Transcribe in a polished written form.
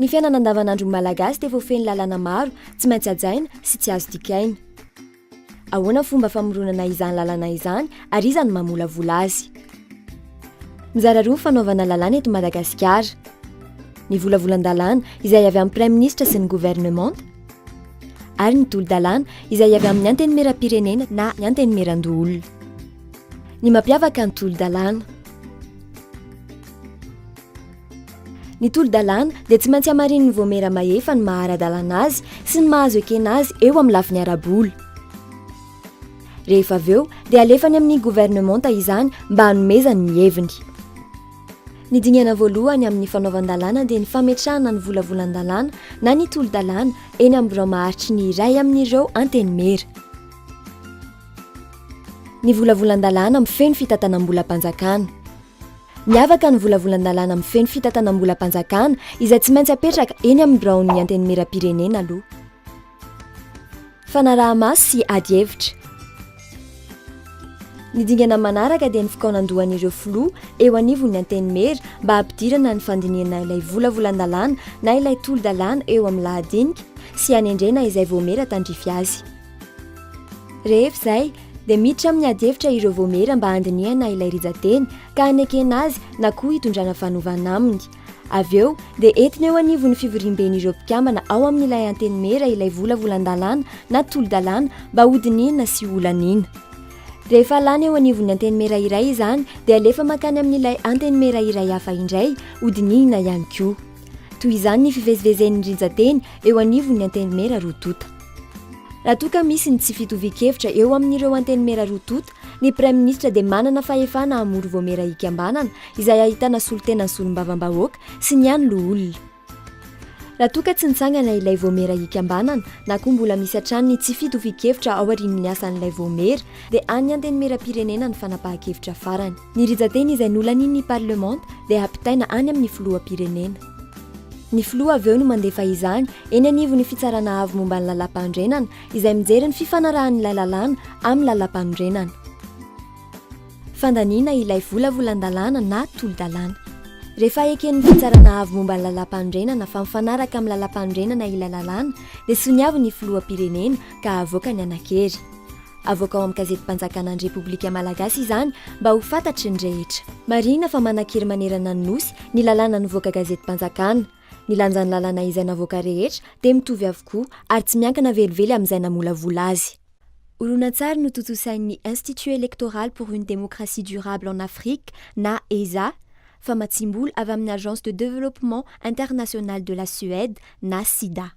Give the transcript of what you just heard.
ny fiainana andavanandro malagasy dia voafeny lalàna maro tsy maintsy ajaina sy tsy azo dikaina. Ahoana fomba famoronana izany lalàna izany ary iza ny mamolavola azy? Mizara roa ny fanaovana lalàna eto Madagasikara. Ny volavolan-dalàna izay avy amin'ny Prime Ministre sy ny gouvernement, ary ny tolo-dalàna izay avy amin'ny antenimieram-pirenena na ny antenimiran-doholona. Ny mampiavaka ny tolo-dalàna. Ny tolo-dalàna dia tsy maintsy hamariny ny voamera mahefa ny mahara-dalàna azy sy ny mahazo ekena azy eo amin'ny lafiny ara-bola. Rehefa avy eo dia alefany amin'ny gouvernement izany mba hanomezany ny heviny. Ny dingana voalohany amin'ny fanaovan-dalàna dia ny fametrahana ny volavolan-dalàna na ny tolo-dalàna eny amin'ny birao maharitry ny iray amin'ireo antenimera. Ny volavolan-dalàna mifeno fitantanam-bolam-panjakana. Miavaka ny volavolan-dalàna mifeno fitantanam-bolam-panjakana izay tsy maintsy apetraka eny amin'ny biraon'ny antenimieram-pirenena aloha. Fanaraha-maso sy ady hevitra. Ny dingana manaraka dia ny fikaonandohan'ireo filoha eo anivon'ny antenimera mba hampidirana ny fandiniana ilay volavolan-dalàna na ilay tolo-dalàna eo amin'ny lahadinika sy hanendrena izay voamera tandrify azy. Rehefa izay dia miditra amin'ny ady hevitra ireo voamera mba handinihana ilay rizateny ka hanekena azy na koa hitondrana fanovana aminy. Avy eo dia entina eo anivon'ny fivorimben'ireo mpikambana ao amin'ilay antenimera ilay volavolan-dalàna na tolo-dalàna mba hodinina sy olaniana. Rehefa lany eo anivon'ny antenimera iray izany dia alefa makany amin'ilay antenimera iray hafa indray hodinina ihany koa. Toy izany ny fivezivezen'ny rizateny eo anivon'ny antenimera roa-tonta. Raha toa ka misy ny tsy fitovian-kevitra eo amin'ireo antenimera roa-tonta, ny Prime Ministre dia manana fahefana hamoro voamera ikambanana izay ahitana solontenan'ny solombavam-bahoaka sy ny any loholona. Raha toa ka tsy nitsangana ilay voamera ikambanana na koa mbola misy hatrany ny tsy fitovian-kevitra ao aorian'ny asan'ilay voamera dia any antenimieram-pirenena ny fanapahan-kevitra farany. Ny rizateny izay nolanin'ny parlement dia ampitaina any amin'ny filoham-pirenena. Ny filoha avy eo no mandefa izany eny anivon'ny fitsarana avy momba ny lalam-pandrenana izay mijery ny fifanarahan'ilay lalàna amin'ny lalam-pandrenana. Fandaniana ilay volavolan-dalàna na tolo-dalàna. Rehefa eken'ny fitsarana avy momba ny lalam-pandrenana fa mifanaraka amin'ny lalam-pandrenana ilay lalàna dia soniavy ny filoham-pirenena ka avoaka ny anan-kery. Avoaka ao amin'ny gazety-mpanjakana ny Repoblika Malagasy izany mba ho fantatry ny rehetra. Marina fa manan-kery manerana ny nosy ny lalàna nivoaka gazety-mpanjakana. Ny lanjan'ny lalàna izay navoaka rehetra dia mitovy avokoa ary tsy miankina velively amin'izay namolavola azy. Horonan-tsary no totosain'ny Institut électoral pour une démocratie durable en Afrique na ESA fa matsimboly avy amin'ny Agence de développement international de la Suède na SIDA.